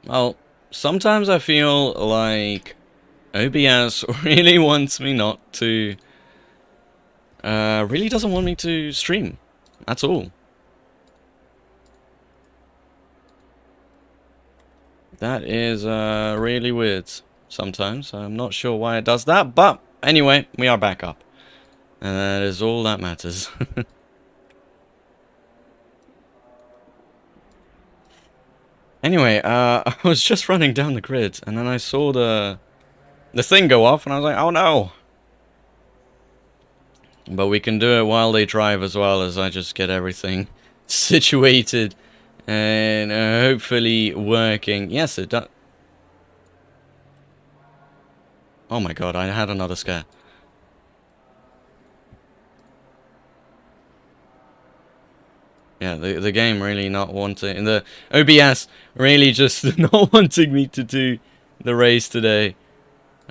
Well, sometimes I feel like OBS really wants me not to... really doesn't want me to stream at all. That is really weird sometimes. I'm not sure why it does that, but anyway, we are back up. And that is all that matters. Anyway, I was just running down the grid, and then I saw the thing go off, and I was like, oh no! But we can do it while they drive as well, as I just get everything situated and hopefully working. Yes, it does. Oh my god, I had another scare. Yeah, the game really not wanting... The OBS really just not wanting me to do the race today.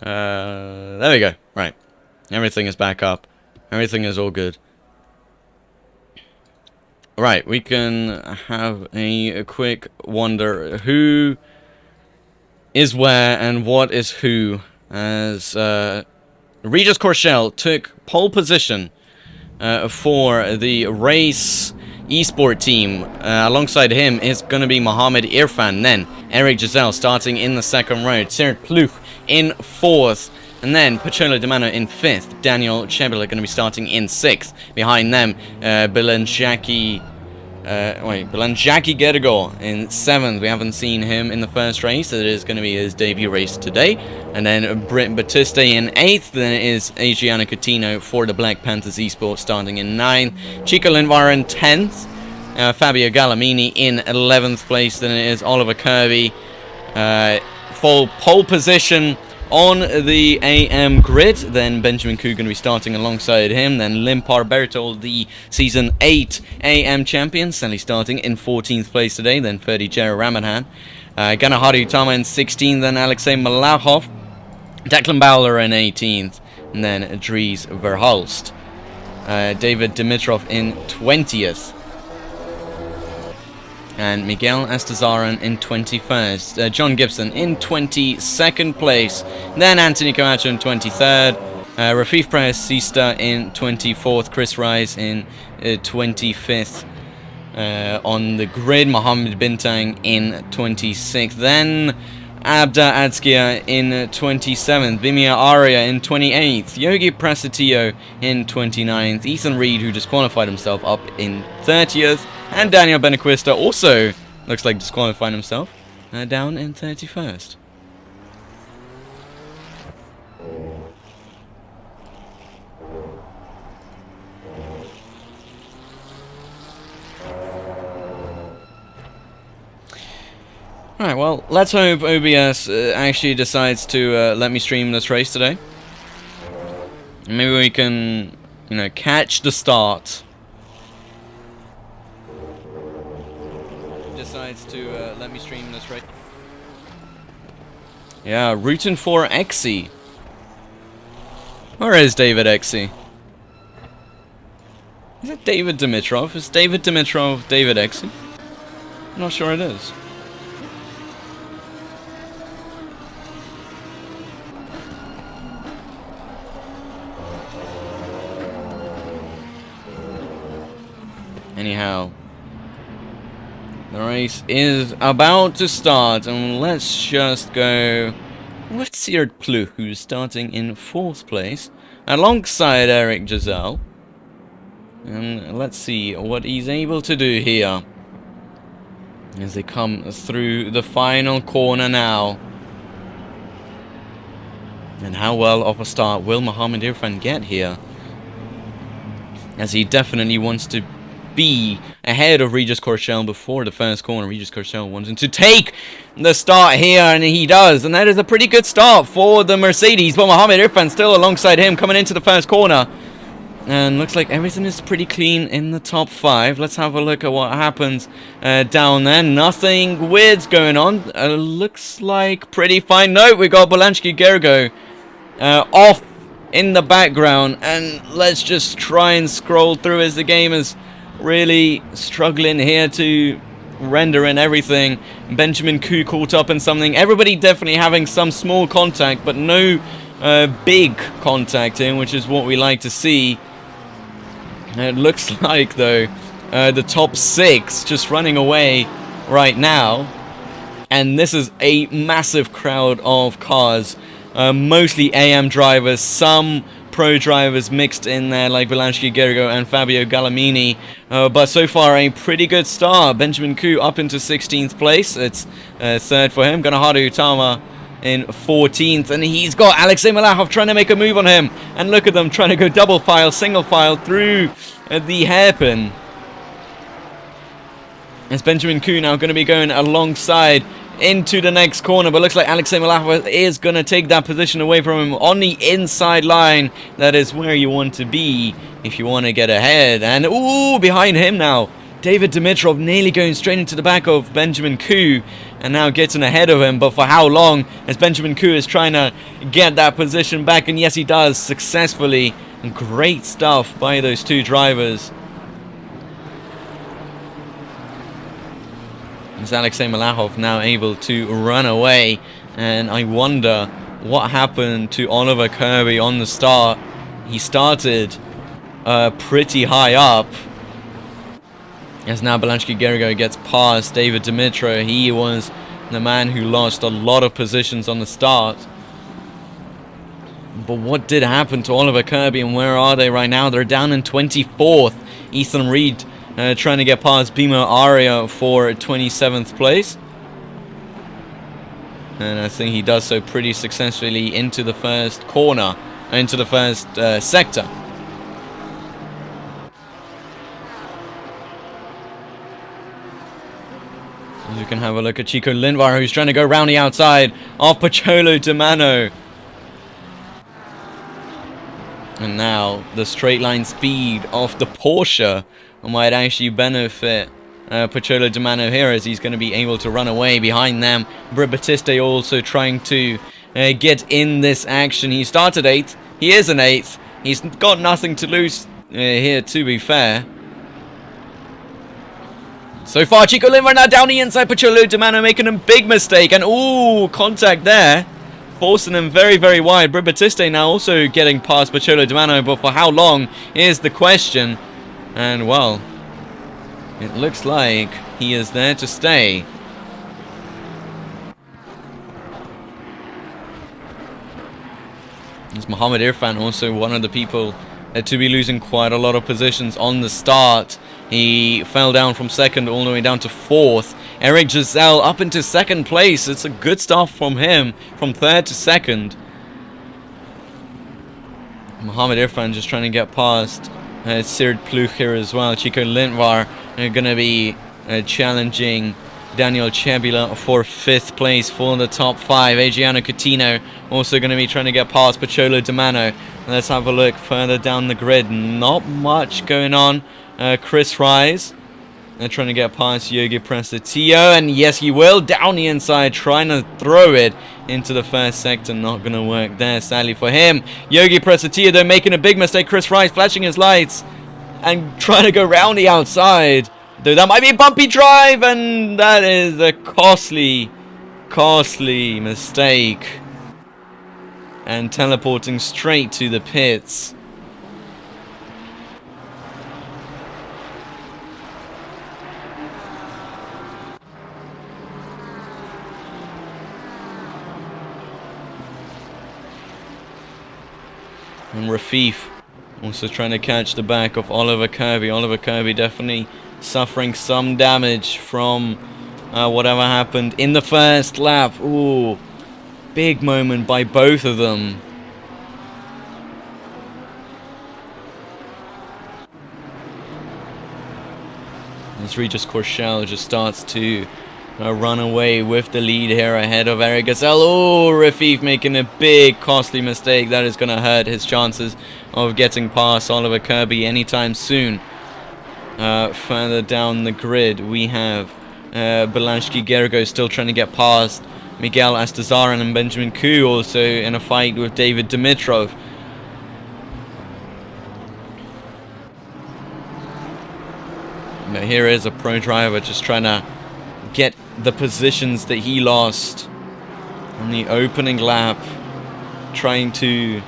There we go. Right. Everything is back up. Everything is all good. Right, we can have a quick wonder who is where and what is who, as Regis Corchel took pole position for the race esport team. Alongside him is going to be Mohamed Irfan, then Eric Giselle starting in the second row, Tsert Pluch in fourth, and then Pacholo Demano in fifth. Daniel Chebela going to be starting in sixth. Behind them, Belanjaki Gergo in seventh. We haven't seen him in the first race. It is going to be his debut race today. And then Britt Batista in eighth. Then it is Adriano Coutinho for the Black Panthers Esports starting in ninth. Chico Lindvar in 10th. Fabio Gallamini in 11th place. Then it is Oliver Kirby for pole position on the AM grid. Then Benjamin Koo going to be starting alongside him. Then Limpar Bertol, the Season 8 AM champion, sadly starting in 14th place today. Then Ferdi Jera Ramadan. Ganahari Utama in 16th. Then Alexei Malachov. Declan Bowler in 18th. And then Dries Verhulst. David Dimitrov in 20th. And Miguel Estezaran in 21st. John Gibson in 22nd place. Then Anthony Camacho in 23rd. Rafif Prayasista in 24th. Chris Rice in 25th. On the grid, Mohammed Bintang in 26th. Then Abda Adskia in 27th. Bimia Arya in 28th. Yogi Prasetio in 29th. Ethan Reed, who disqualified himself, up in 30th. And Daniel Benaquista also looks like disqualifying himself, down in 31st. Alright, well, let's hope OBS actually decides to let me stream this race today. Maybe we can, catch the start. Decides to let me stream this race. Yeah, rooting for Exy. Where is David Exy? Is it David Dimitrov? Is David Dimitrov David Exy? I'm not sure it is. Anyhow, the race is about to start, and let's just go with Tsert Pluch, who's starting in 4th place, alongside Eric Giselle. And let's see what he's able to do here as they come through the final corner now. And how well of a start will Mohamed Irfan get here, as he definitely wants to be ahead of Regis Corchel before the first corner. Regis Corchel wanting to take the start here, and he does, and that is a pretty good start for the Mercedes, but Mohamed Irfan still alongside him coming into the first corner, and looks like everything is pretty clean in the top 5. Let's have a look at what happens down there. Nothing weird's going on. Looks like pretty fine. No, we got Bolansky Gergo off in the background, and let's just try and scroll through as the game is really struggling here to render in everything. Benjamin Koo caught up in something. Everybody definitely having some small contact, but no big contact in, which is what we like to see. It looks like, though, the top 6 just running away right now. And this is a massive crowd of cars. Mostly AM drivers, some pro drivers mixed in there like Belansky Gergo and Fabio Gallamini. But so far a pretty good start. Benjamin Koo up into 16th place. It's 3rd for him. Ganaharu Utama in 14th. And he's got Alexei Malachov trying to make a move on him. And look at them trying to go double file, single file through the hairpin. It's Benjamin Koo now going to be going alongside into the next corner, but looks like Alexei Malachov is going to take that position away from him on the inside line. That is where you want to be if you want to get ahead. And ooh, behind him now, David Dimitrov nearly going straight into the back of Benjamin Koo and now getting ahead of him, but for how long, as Benjamin Koo is trying to get that position back, and yes he does successfully. Great stuff by those two drivers. Is Alexei Malachov now able to run away, and I wonder what happened to Oliver Kirby on the start. He started pretty high up, as now Belansky Gergo gets past David Dimitro. He was the man who lost a lot of positions on the start. But what did happen to Oliver Kirby, and where are they right now? They're down in 24th. Ethan Reed trying to get past Bimo Aria for 27th place. And I think he does so pretty successfully into the first corner, into the first sector. You can have a look at Chico Lindvar, who's trying to go round the outside of Pacholo Dimano. And now the straight line speed of the Porsche might actually benefit Pacholo Dimano here, as he's going to be able to run away behind them. Britt Batiste also trying to get in this action. He started 8th. He is an 8th. He's got nothing to lose here, to be fair. So far, Chico Lindvar now down the inside. Pacholo Dimano making a big mistake. And ooh, contact there, forcing him very, very wide. Britt Batiste now also getting past Pacholo Dimano, but for how long is the question. And well, it looks like he is there to stay. It's Mohammed Irfan, also one of the people to be losing quite a lot of positions on the start. He fell down from 2nd all the way down to 4th. Eric Giselle up into 2nd place. It's a good start from him, from 3rd to 2nd. Mohammed Irfan just trying to get past Sirt Pluch here as well. Chico Lindvar going to be challenging Daniel Chebula for 5th place for the top 5. Adriano Coutinho also going to be trying to get past Pacholo Dimano. Let's have a look further down the grid. Not much going on. Chris Rise trying to get past Yogi Prestatillo, and yes he will, down the inside, trying to throw it into the first sector. Not going to work there, sadly for him. Yogi Prestatillo though making a big mistake. Chris Rise flashing his lights and trying to go round the outside, though that might be a bumpy drive, and that is a costly mistake, and teleporting straight to the pits. And Rafif also trying to catch the back of Oliver Kirby. Oliver Kirby definitely suffering some damage from whatever happened in the first lap. Ooh, big moment by both of them. As Regis Courchelle just starts to run away with the lead here ahead of Eric Gazelle. Oh, Rafif making a big costly mistake. That is going to hurt his chances of getting past Oliver Kirby anytime soon. Further down the grid we have Belansky Gergo still trying to get past Miguel Astazaran, and Benjamin Koo also in a fight with David Dimitrov. But here is a pro driver just trying to get the positions that he lost on the opening lap, trying to,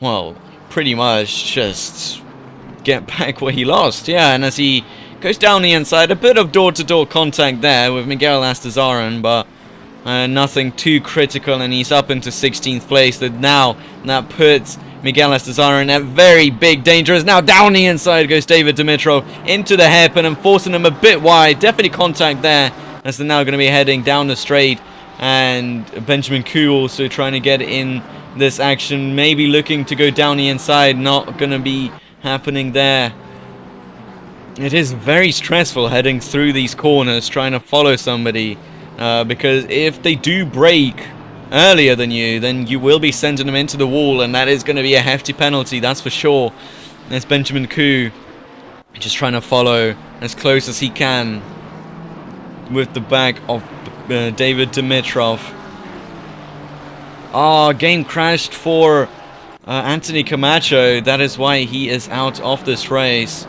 well, pretty much just get back where he lost. Yeah, and as he goes down the inside, a bit of door-to-door contact there with Miguel Astazarren, but nothing too critical, and he's up into 16th place. Now that puts Miguel Astazarren in a very big danger. As now down the inside goes David Dimitrov into the hairpin and forcing him a bit wide. Definitely contact there, as they're now going to be heading down the straight. And Benjamin Koo also trying to get in this action, maybe looking to go down the inside. Not going to be happening there. It is very stressful heading through these corners, trying to follow somebody, because if they do break earlier than you, then you will be sending them into the wall, and that is going to be a hefty penalty, that's for sure. There's Benjamin Koo just trying to follow as close as he can with the back of David Dimitrov. Game crashed for Anthony Camacho. That is why he is out of this race.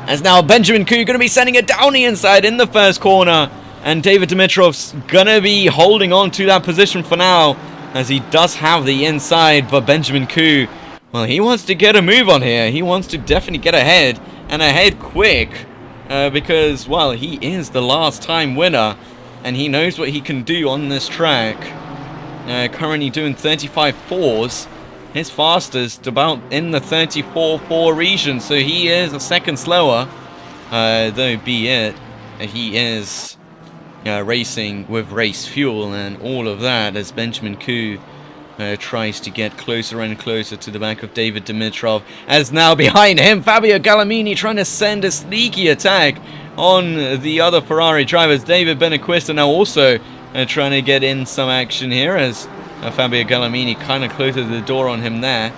As now Benjamin Koo going to be sending it down the inside in the first corner. And David Dimitrov's going to be holding on to that position for now, as he does have the inside. But Benjamin Koo, well, he wants to get a move on here. He wants to definitely get ahead, and ahead quick. Because, well, he is the last time winner, and he knows what he can do on this track. Currently doing 35.4s. His fastest about in the 34.4 region, so he is a second slower. Though be it, he is racing with race fuel and all of that, as Benjamin Koo tries to get closer and closer to the back of David Dimitrov. As now behind him, Fabio Gallimini trying to send a sneaky attack on the other Ferrari drivers. David Benequista now also trying to get in some action here, as Fabio Gallimini kind of closer to the door on him there.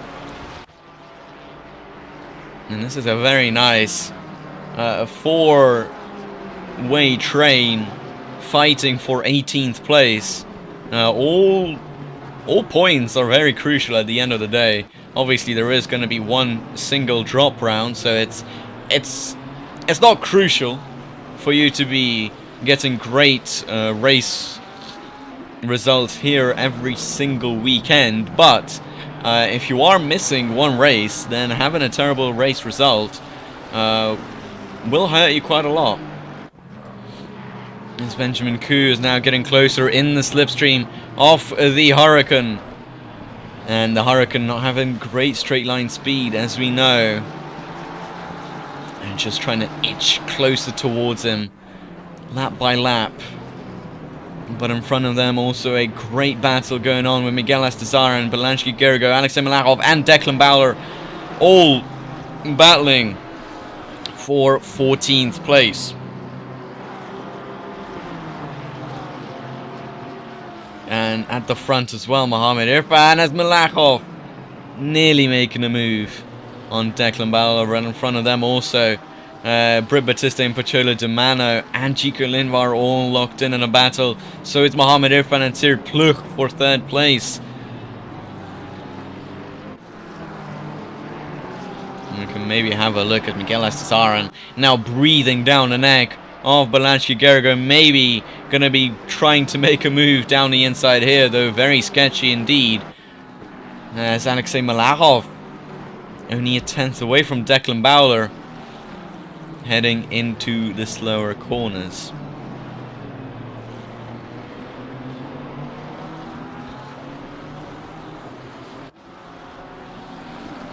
And this is a very nice four-way train fighting for 18th place. All points are very crucial at the end of the day. Obviously, there is going to be one single drop round, so it's not crucial for you to be getting great race results here every single weekend. But if you are missing one race, then having a terrible race result will hurt you quite a lot. As Benjamin Koo is now getting closer in the slipstream of the Huracan. And the Huracan not having great straight line speed, as we know. And just trying to inch closer towards him, lap by lap. But in front of them also a great battle going on with Miguel Astazarren, Belansky Gergo, Alexei Malachov and Declan Bauer, all battling for 14th place. And at the front as well, Mohamed Irfan, as Malachov nearly making a move on Declan Bauer. Right in front of them also Britt Batista and Pachola Demano and Chico Linvar all locked in a battle. So it's Mohamed Irfan and Sir Pluch for third place. We can maybe have a look at Miguel Astazarren now breathing down the neck of Belansky Gergo. Maybe going to be trying to make a move down the inside here, though very sketchy indeed. As Alexei Malachov only a tenth away from Declan Bauer, heading into the slower corners.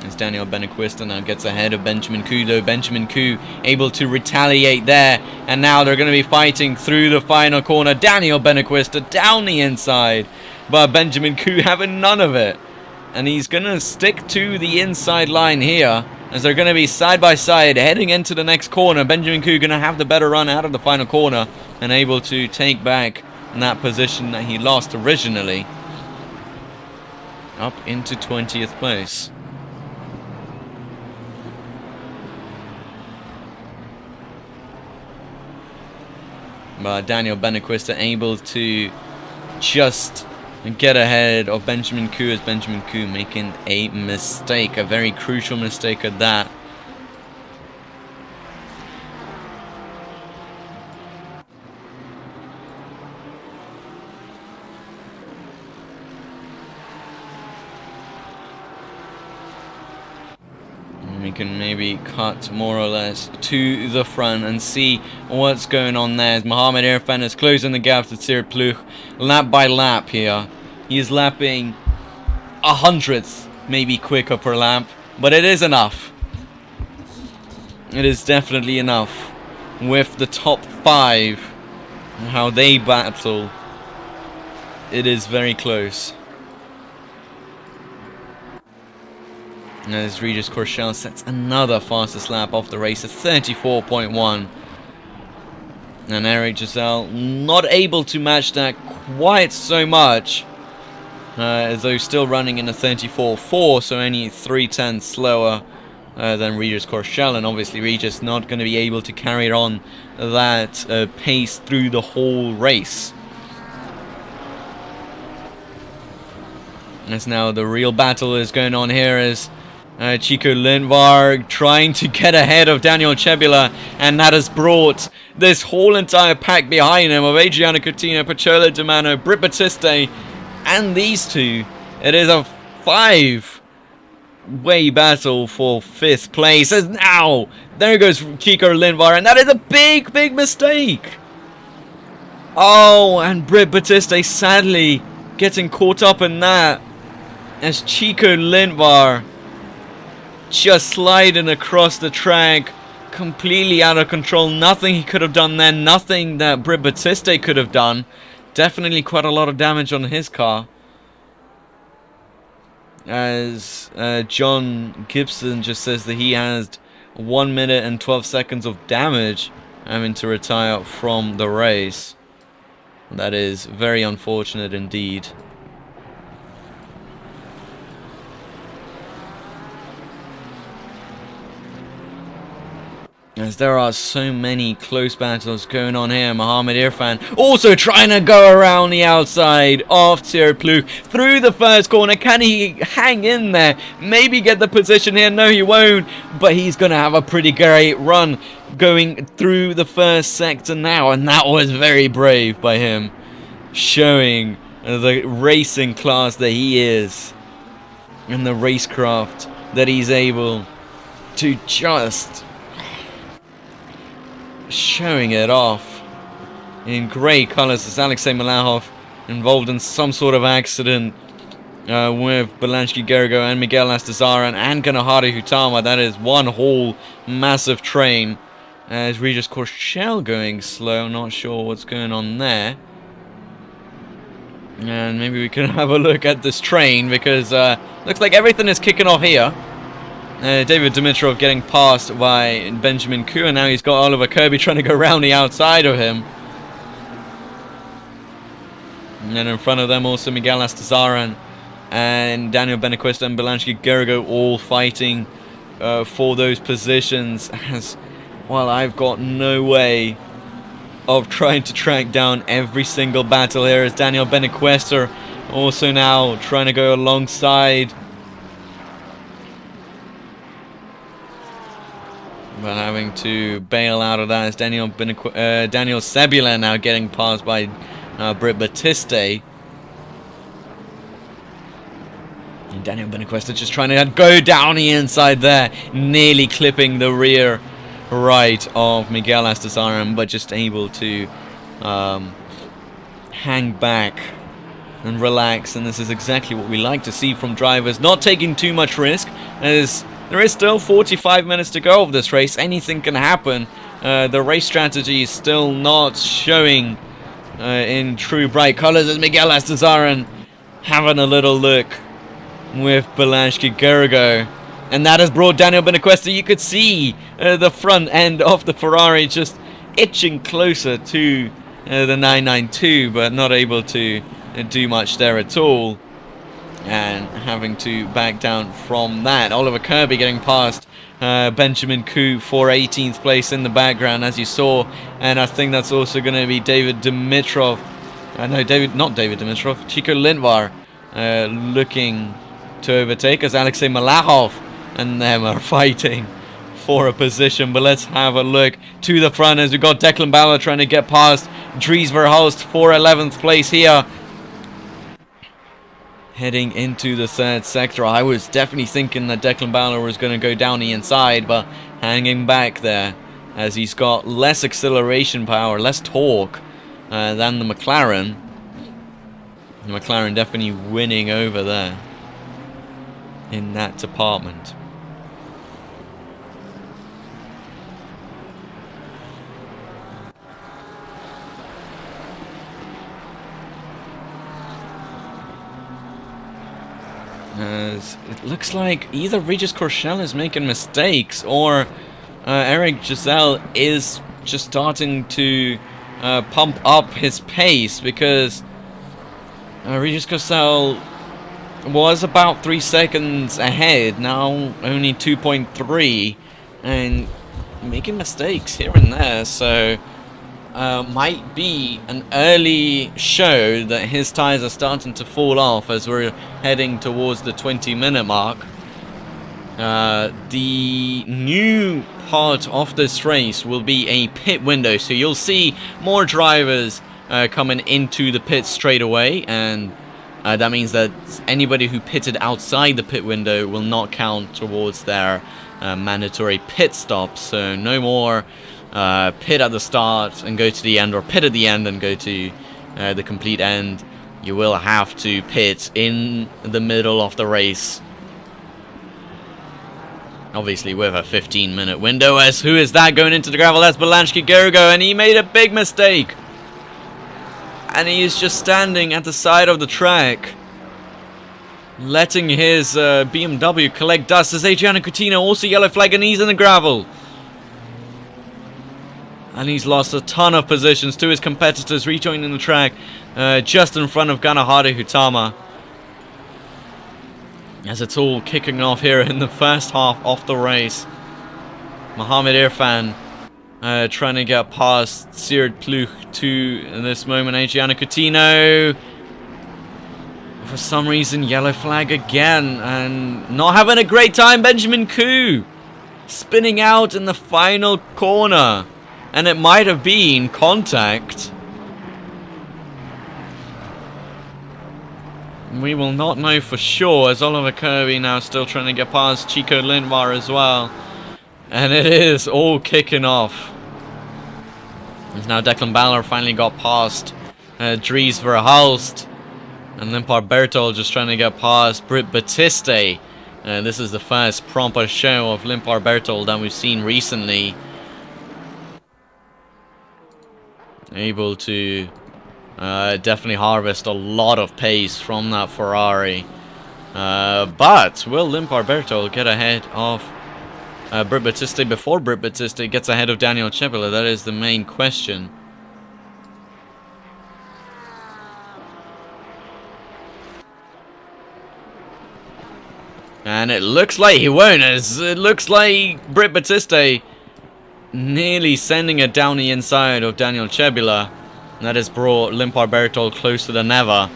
As Daniel Benequista now gets ahead of Benjamin Koo, though Benjamin Koo able to retaliate there, and now they're going to be fighting through the final corner. Daniel Benequista down the inside, but Benjamin Koo having none of it, and he's going to stick to the inside line here, as they're going to be side by side heading into the next corner. Benjamin Koo going to have the better run out of the final corner and able to take back that position that he lost originally, up into 20th place. But Daniel Benequista able to just get ahead of Benjamin Koo, as Benjamin Koo making a mistake, a very crucial mistake at that. we can maybe cut more or less to the front and see what's going on there. As Mohamed Irfan is closing the gap to Cyril Pluch lap by lap here. He's lapping a hundredth, maybe quicker per lap, but it is enough. It is definitely enough with the top 5 and how they battle. It is very close. As Regis Courchelle sets another fastest lap off the race at 34.1. And Eric Giselle not able to match that quite so much. As though still running in a 34.4, so only 3/10 slower than Regis Courchelle. And obviously Regis not going to be able to carry on that pace through the whole race. As now the real battle is going on here as Chico Lindvar trying to get ahead of Daniel Cebula, and that has brought this whole entire pack behind him of Adriano Coutinho, Paciolo Di Mano, Britt Batiste, and these two. It is a 5-way battle for 5th place. As now, there goes Chico Lindvar, and that is a big mistake. Oh, and Britt Batiste sadly getting caught up in that, as Chico Lindvar just sliding across the track, completely out of control. Nothing he could have done there, nothing that Britt Batiste could have done. Definitely quite a lot of damage on his car. As John Gibson just says that he has 1 minute and 12 seconds of damage having to retire from the race. That is very unfortunate indeed. As there are so many close battles going on here. Mohamed Irfan also trying to go around the outside of Cyril Pluch through the first corner. Can he hang in there? Maybe get the position here? No, he won't. But he's going to have a pretty great run going through the first sector now. And that was very brave by him, showing the racing class that he is and the racecraft that he's able to just showing it off in grey colours as Alexei Malahov involved in some sort of accident with Belansky Gergo and Miguel Astazaran and Ganahari Hutama. That is one whole massive train. As Regis Courchelle going slow, not sure what's going on there. And maybe we can have a look at this train, because looks like everything is kicking off here. David Dimitrov getting passed by Benjamin Koo, and now he's got Oliver Kirby trying to go around the outside of him. And then in front of them also Miguel Astazaran and Daniel Benequist and Belansky Gergo all fighting for those positions. As well, I've got no way of trying to track down every single battle here, as Daniel Benequester also now trying to go alongside. But having to bail out of that is Daniel Cebula now getting passed by Britt Batiste. And Daniel Benequesta just trying to go down the inside there, nearly clipping the rear right of Miguel Astazaran, but just able to hang back and relax. And this is exactly what we like to see from drivers, not taking too much risk, as there is still 45 minutes to go of this race. Anything can happen. The race strategy is still not showing in true bright colors, as Miguel Astazaran having a little look with Belansky Gergo. And that has brought Daniel Benequesta. You could see the front end of the Ferrari just itching closer to the 992, but not able to do much there at all. And having to back down from that. Oliver Kirby getting past Benjamin Koo for 18th place in the background, as you saw. And I think that's also going to be David Dimitrov. Not David Dimitrov. Chico Lindvar looking to overtake us. Alexei Malahov and them are fighting for a position. But let's have a look to the front, as we've got Declan Bauer trying to get past Dries Verhulst for 11th place here. heading into the third sector. I was definitely thinking that Declan Bowler was going to go down the inside, but hanging back there as he's got less acceleration power, less torque than the McLaren. The McLaren definitely winning over there in that department. As it looks like either Regis Courchelle is making mistakes or Eric Giselle is just starting to pump up his pace, because Regis Courchelle was about 3 seconds ahead, now only 2.3, and making mistakes here and there, so might be an early show that his tires are starting to fall off as we're heading towards the 20-minute mark. The new part of this race will be a pit window, so you'll see more drivers coming into the pit straight away, and that means that anybody who pitted outside the pit window will not count towards their mandatory pit stop. So no more pit at the start and go to the end, or pit at the end and go to the complete end. You will have to pit in the middle of the race, obviously with a 15-minute window. As who is that going into the gravel? That's Belansky Gergo, and he made a big mistake. And he is just standing at the side of the track, letting his BMW collect dust. As Adriano Coutinho also yellow flag, and he's in the gravel. And he's lost a ton of positions to his competitors, rejoining the track just in front of Ganahade Hutama. As it's all kicking off here in the first half of the race. Mohamed Irfan trying to get past Sierd Pluch to, in this moment, Adriano Coutinho. For some reason, yellow flag again, and not having a great time. Benjamin Koo spinning out in the final corner, and it might have been contact. We will not know for sure, as Oliver Kirby now still trying to get past Chico Lindvar as well. And it is all kicking off. As now Declan Bowler finally got past Dries Verhulst. And Limpar Bertol just trying to get past Britt Batiste. This is the first proper show of Limpar Bertol that we've seen recently. Able to definitely harvest a lot of pace from that Ferrari. But will Limpar Bertol get ahead of Britt Batiste before Britt Batiste gets ahead of Daniel Chepela? That is the main question. And it looks like he won't, as it looks like Britt Batiste nearly sending it down the inside of Daniel Chebula. And that has brought Limpar Bertol closer than ever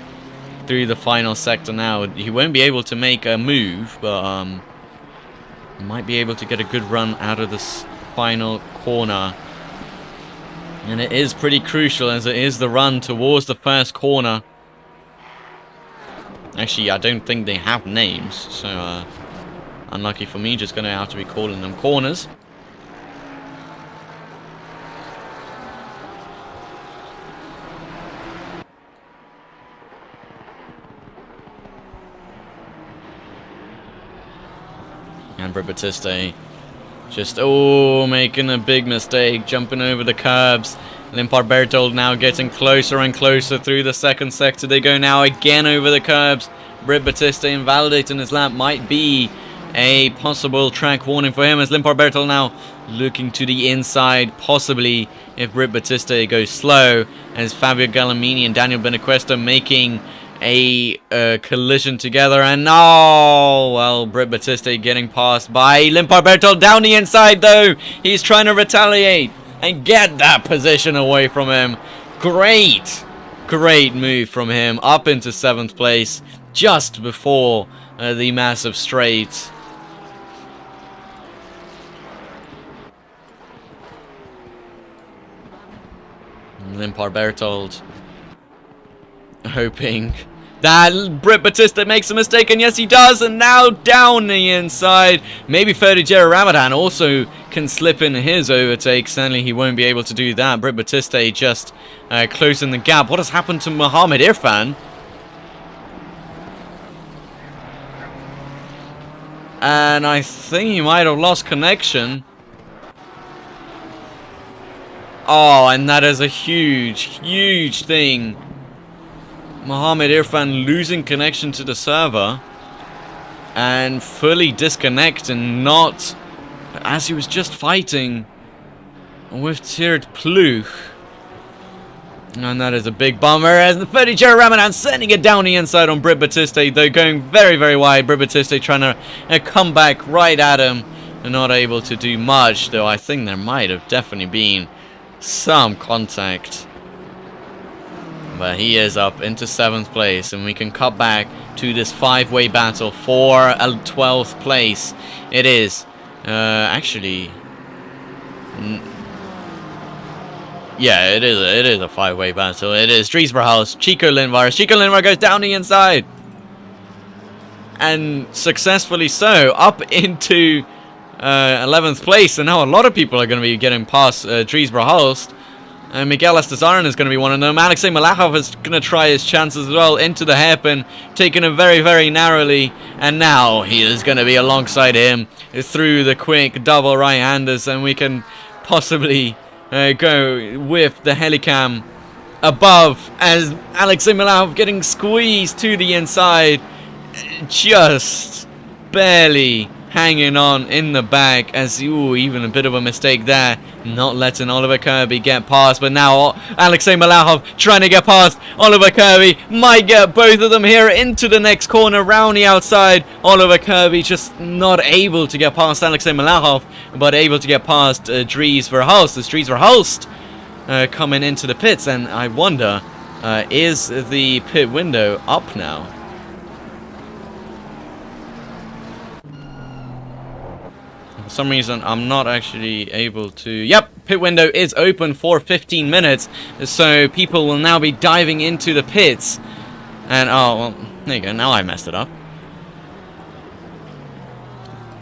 through the final sector now. He won't be able to make a move, but might be able to get a good run out of this final corner. And it is pretty crucial, as it is the run towards the first corner. Actually, I don't think they have names, so unlucky for me, just going to have to be calling them corners. And Britt Batiste just, making a big mistake, jumping over the curbs. Limpar Bertol now getting closer and closer through the second sector. They go now again over the curbs. Britt Batiste invalidating his lap. Might be a possible track warning for him, as Limpar Bertol now looking to the inside, possibly if Britt Batiste goes slow, as Fabio Gallamini and Daniel Benequesta making a collision together. And Britt Batiste getting passed by Limpar Bertol down the inside, though. He's trying to retaliate and get that position away from him. Great move from him, up into 7th place just before the massive straight. Limpar Bertol hoping That Brit Batista makes a mistake, and yes he does, and now down the inside. Maybe VGTR Ramadan also can slip in his overtake. Certainly he won't be able to do that. Brit Batista just closing the gap. What has happened to Mohammed Irfan? And I think he might have lost connection. Oh, and that is a huge, huge thing. Mohammed Irfan losing connection to the server and fully disconnecting, not as he was just fighting with Tiered Pluch. And that is a big bummer as the VGTR Ramadan sending it down the inside on Brit Batista, though going very, very wide. Brit Batista trying to come back right at him and not able to do much, though I think there might have definitely been some contact. But he is up into 7th place, and we can cut back to this 5-way battle for a 12th place. It is actually, yeah, it is a 5-way battle. It is Dries Verhulst, Chico Lindvar. Chico Lindvar goes down the inside, and successfully so, up into 11th place. And now a lot of people are going to be getting past Dries Verhulst. Miguel Estezaran is going to be one of them. Alexei Malachov is going to try his chances as well into the hairpin, taking it very, very narrowly. And now he is going to be alongside him through the quick double right-handers, and we can possibly go with the helicam above as Alexei Malachov getting squeezed to the inside, just barely hanging on in the back as, ooh, even a bit of a mistake there, not letting Oliver Kirby get past. But now Alexei Malachov trying to get past Oliver Kirby, might get both of them here into the next corner round the outside. Oliver Kirby just not able to get past Alexei Malachov, but able to get past Dries Verhulst. As Dries Verhulst coming into the pits, and I wonder, is the pit window up now? For some reason, I'm not actually able to... Yep, pit window is open for 15 minutes. So people will now be diving into the pits. And, oh, well, there you go. Now I messed it up.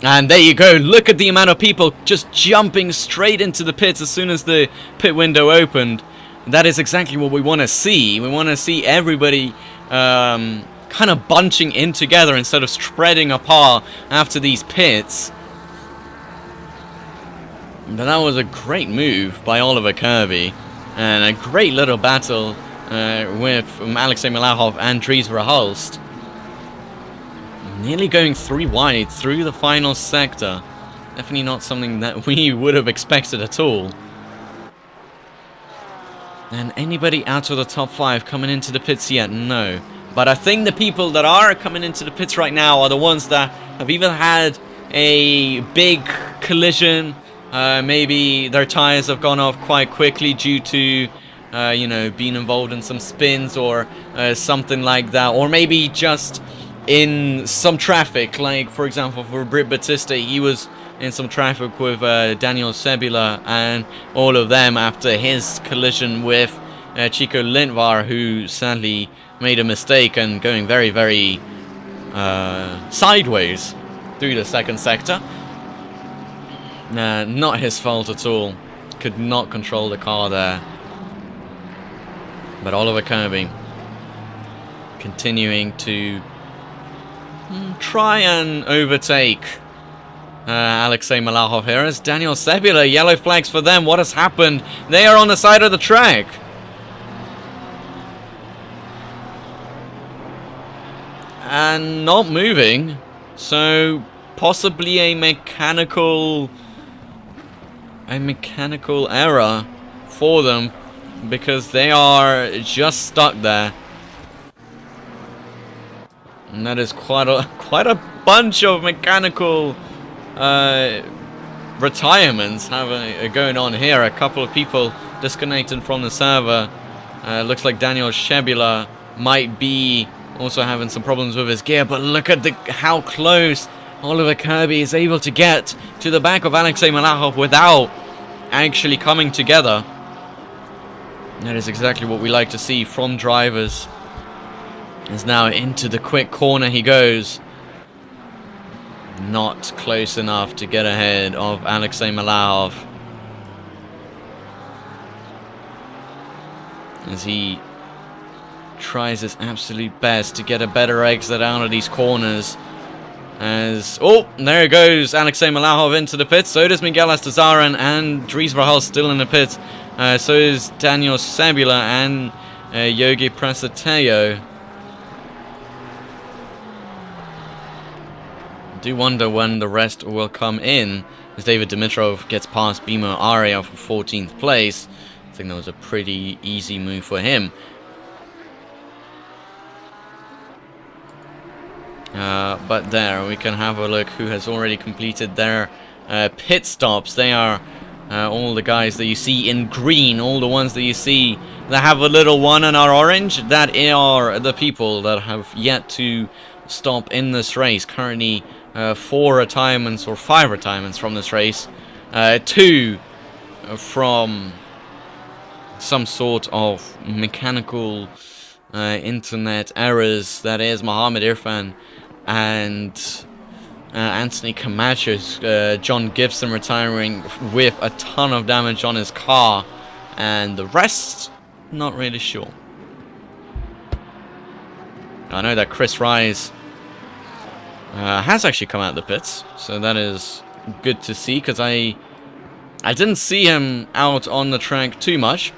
And there you go. Look at the amount of people just jumping straight into the pits as soon as the pit window opened. That is exactly what we want to see. We want to see everybody kind of bunching in together instead of spreading apart after these pits. But that was a great move by Oliver Kirby, and a great little battle with Alexei Malachov and Dries Verhulst. Nearly going 3 wide through the final sector. Definitely not something that we would have expected at all. And anybody out of the top 5 coming into the pits yet? No. But I think the people that are coming into the pits right now are the ones that have either had a big collision. Maybe their tires have gone off quite quickly due to, you know, being involved in some spins or something like that. Or maybe just in some traffic, like, for example, for Brit Batista, he was in some traffic with Daniel Sebula and all of them after his collision with Chico Lindvar, who sadly made a mistake and going very, very sideways through the second sector. Nah, not his fault at all. Could not control the car there. But Oliver Kirby continuing to try and overtake Alexei Malachov here as Daniel Sebula. Yellow flags for them. What has happened? They are on the side of the track. And not moving. So possibly a mechanical error for them, because they are just stuck there. And that is quite a bunch of mechanical retirements going on here. A couple of people disconnected from the server. Looks like Daniel Sebula might be also having some problems with his gear, but look at how close Oliver Kirby is able to get to the back of Alexei Malachov without actually coming together. That is exactly what we like to see from drivers. Is now into the quick corner he goes. Not close enough to get ahead of Alexei Malahov, as he tries his absolute best to get a better exit out of these corners. As, oh, there goes Alexei Malahov into the pits. So does Miguel Estezaran, and Dries Verhaal still in the pits. So is Daniel Sabula and Yogi Prasateo. Do wonder when the rest will come in, as David Dimitrov gets past Bimo Aria for 14th place. I think that was a pretty easy move for him. But there, we can have a look who has already completed their pit stops. They are all the guys that you see in green, all the ones that you see that have a little one and are orange. That are the people that have yet to stop in this race. Currently 4 retirements or 5 retirements from this race. 2 from some sort of mechanical internet errors. That is Mohammed Irfan and Anthony Camacho's John Gibson retiring with a ton of damage on his car, and the rest, not really sure. I know that Chris Rise has actually come out of the pits, so that is good to see, because I didn't see him out on the track too much.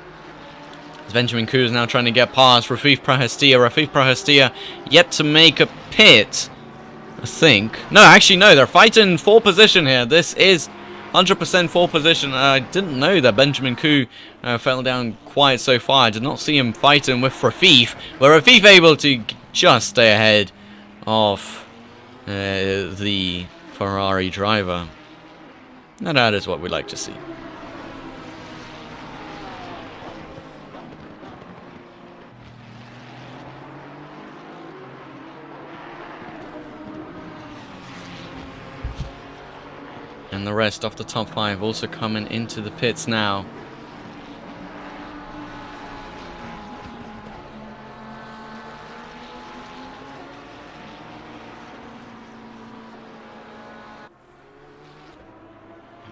Benjamin Koo is now trying to get past Rafif Prahestia. Rafif Prahestia yet to make a pit, I think. No, actually no, they're fighting for position here. This is 100% for position. I didn't know that Benjamin Koo fell down quite so far. I did not see him fighting with Rafif, but Rafif able to just stay ahead of the Ferrari driver. Now that is what we like to see. And the rest of the top 5 also coming into the pits now.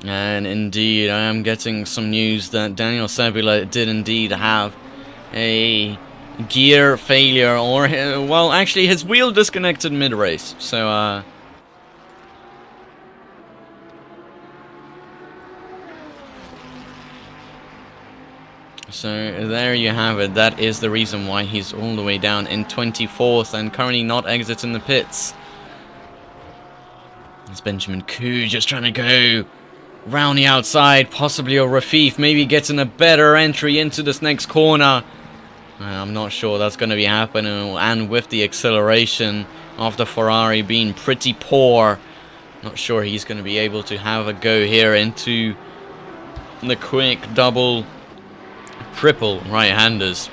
And indeed, I am getting some news that Daniel Sabula did indeed have a gear failure, or, well, actually his wheel disconnected mid-race. So, So there you have it. That is the reason why he's all the way down in 24th and currently not exiting the pits. It's Benjamin Koo just trying to go round the outside, possibly, or Rafif maybe getting a better entry into this next corner. I'm not sure that's going to be happening, and with the acceleration of the Ferrari being pretty poor, not sure he's going to be able to have a go here into the quick double triple right-handers.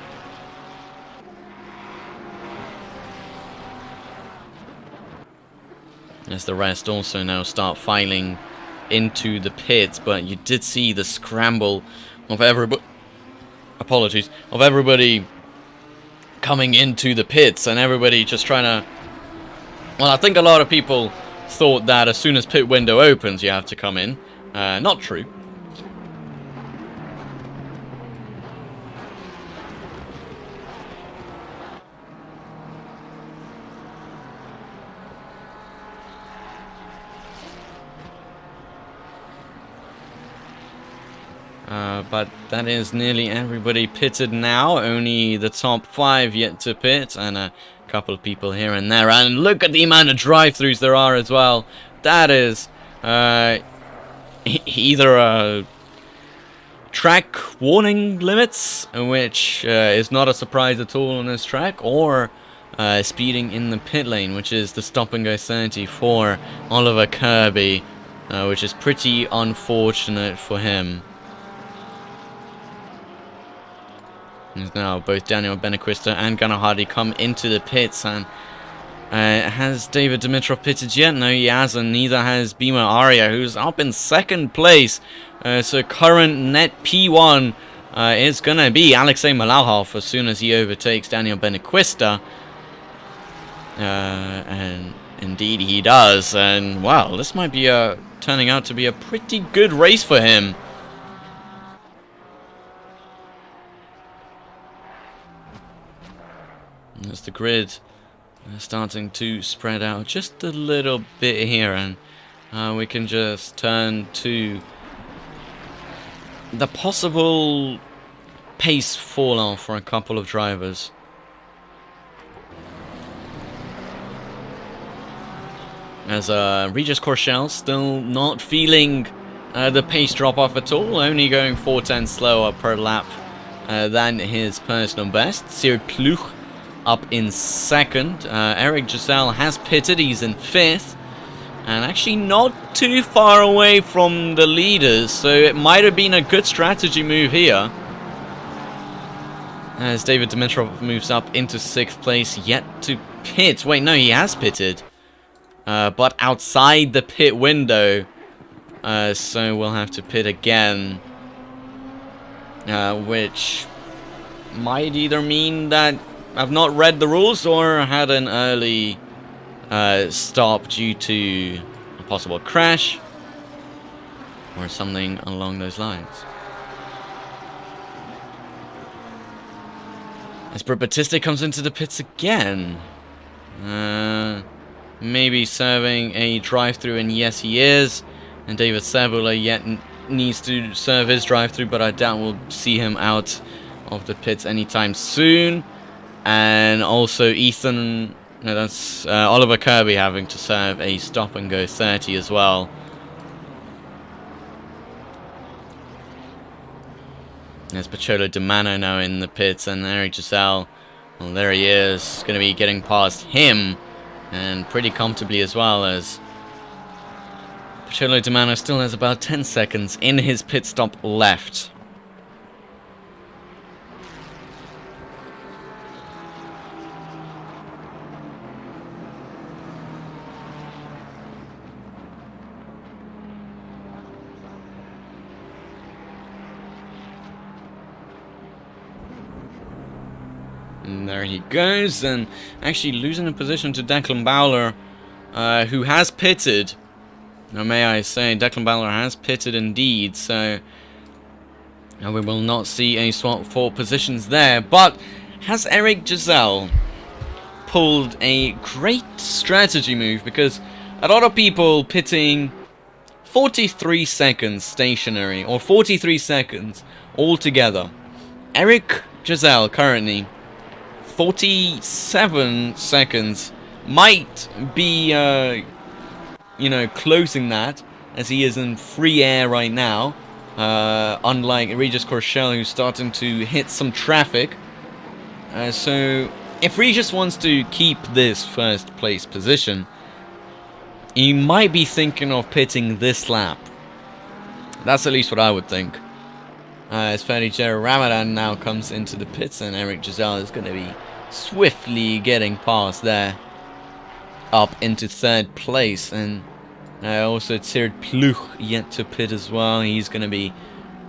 As the rest also now start filing into the pits, but you did see the scramble of everybody, apologies, of everybody coming into the pits, and everybody just trying to, well, I think a lot of people thought that as soon as pit window opens you have to come in. Not true. But that is nearly everybody pitted now. Only the top 5 yet to pit, and a couple of people here and there. And look at the amount of drive-thrus there are as well. That is either a track warning limits, which is not a surprise at all on this track, or speeding in the pit lane, which is the stop and go 30 for Oliver Kirby, which is pretty unfortunate for him. As now both Daniel Benaquista and Gunnar Hardy come into the pits, and has David Dimitrov pitted yet? No, he hasn't. Neither has Bimo Aria, who's up in 2nd place. So current net P1 is going to be Alexei Malahov as soon as he overtakes Daniel Benaquista. And indeed he does. And wow, this might be turning out to be a pretty good race for him. As the grid starting to spread out just a little bit here, and we can just turn to the possible pace fall off for a couple of drivers. As Regis Courchelle still not feeling the pace drop off at all, only going 4/10 slower per lap than his personal best. Sir Kluch up in second. Eric Giselle has pitted, he's in fifth, and actually not too far away from the leaders, so it might have been a good strategy move here. As David Dimitrov moves up into sixth place, yet to pit. Wait, no, he has pitted, but outside the pit window, so we'll have to pit again, which might either mean that I've not read the rules or had an early stop due to a possible crash or something along those lines. As Batista comes into the pits again, maybe serving a drive-through, and yes he is, and David Sabula yet needs to serve his drive-through, but I doubt we'll see him out of the pits anytime soon. And also Ethan, no, that's Oliver Kirby having to serve a stop and go 30 as well. There's Pacholo Di Mano now in the pits, and Eric Giselle, well, there he is, going to be getting past him, and pretty comfortably as well, as Pacholo Di Mano still has about 10 seconds in his pit stop left. And there he goes, and actually losing a position to Declan Bowler, who has pitted. Now may I say, Declan Bowler has pitted indeed, so we will not see a swap for positions there. But has Eric Giselle pulled a great strategy move? Because a lot of people pitting 43 seconds stationary, or 43 seconds altogether. Eric Giselle currently 47 seconds, might be, you know, closing that, as he is in free air right now, unlike Regis Courchelle, who's starting to hit some traffic. So, if Regis wants to keep this first place position, he might be thinking of pitting this lap. That's at least what I would think. As Ferdinand Ramadan now comes into the pits, and Eric Giselle is going to be swiftly getting past there, up into third place. And also Tsir Pluch yet to pit as well. He's going to be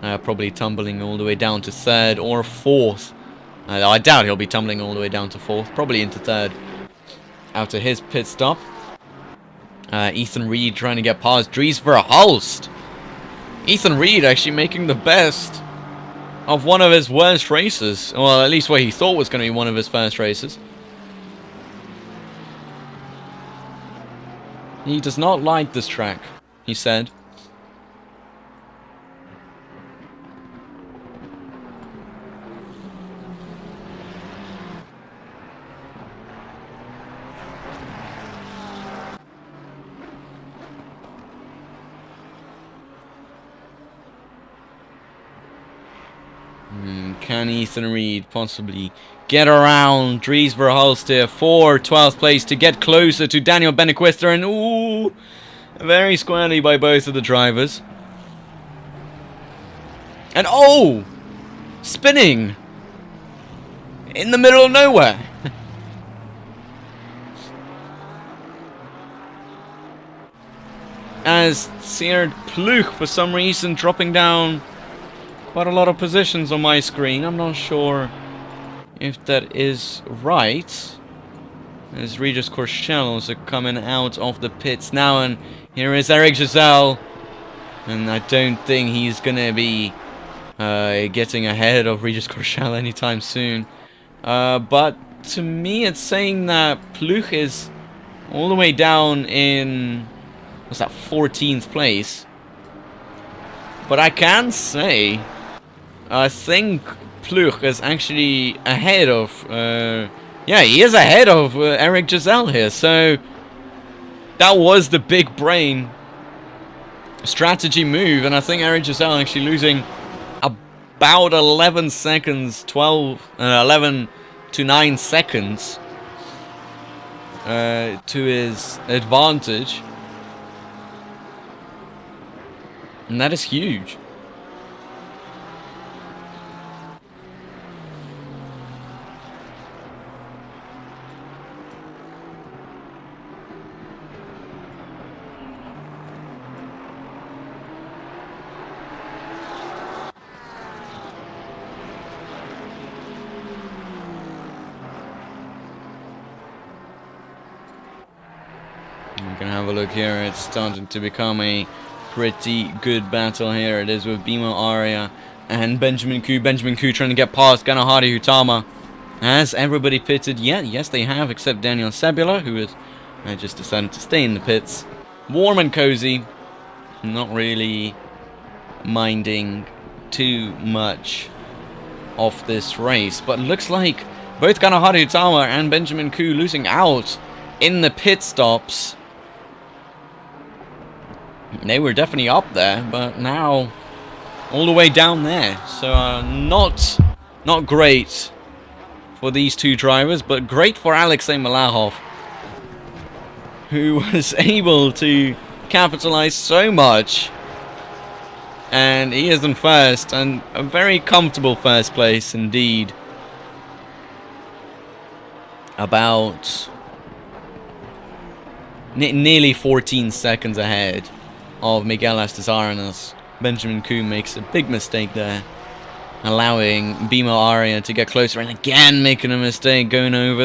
probably tumbling all the way down to third or fourth. I doubt he'll be tumbling all the way down to fourth, probably into third after his pit stop. Ethan Reed trying to get past Dries Verhulst. Ethan Reed actually making the best of one of his worst races. Well, at least what he thought was going to be one of his first races. He does not like this track, he said. Can Ethan Reed possibly get around Dries Verhulst here for 12th place to get closer to Daniel Benequista? And ooh, very squarely by both of the drivers. And oh, spinning in the middle of nowhere. As Sierra Pluch, for some reason, dropping down quite a lot of positions on my screen. I'm not sure if that is right. There's Regis Courchelle also coming out of the pits now, and here is Eric Giselle. And I don't think he's gonna be getting ahead of Regis Courchelle anytime soon. But to me, it's saying that Pluch is all the way down in, what's that, 14th place. But I can say, I think Pluch is actually ahead of, yeah, he is ahead of Eric Giselle here. So that was the big brain strategy move, and I think Eric Giselle actually losing about 11 seconds, 11 to 9 seconds to his advantage, and that is huge. We can have a look here. It's starting to become a pretty good battle here. It is with Bimo Aria and Benjamin Koo. Benjamin Koo trying to get past Ganahari Hutama. Has everybody pitted yet? Yes, they have, except Daniel Sebula, who has just decided to stay in the pits. Warm and cozy. Not really minding too much of this race. But it looks like both Ganahari Hutama and Benjamin Koo losing out in the pit stops. They were definitely up there, but now all the way down there. So not great for these two drivers, but great for Alexei Malahov, who was able to capitalize so much. And he is in first, and a very comfortable first place indeed. About nearly 14 seconds ahead of Miguel Astazaranas. Benjamin Koo makes a big mistake there, allowing Bimo Aria to get closer, and again making a mistake going over the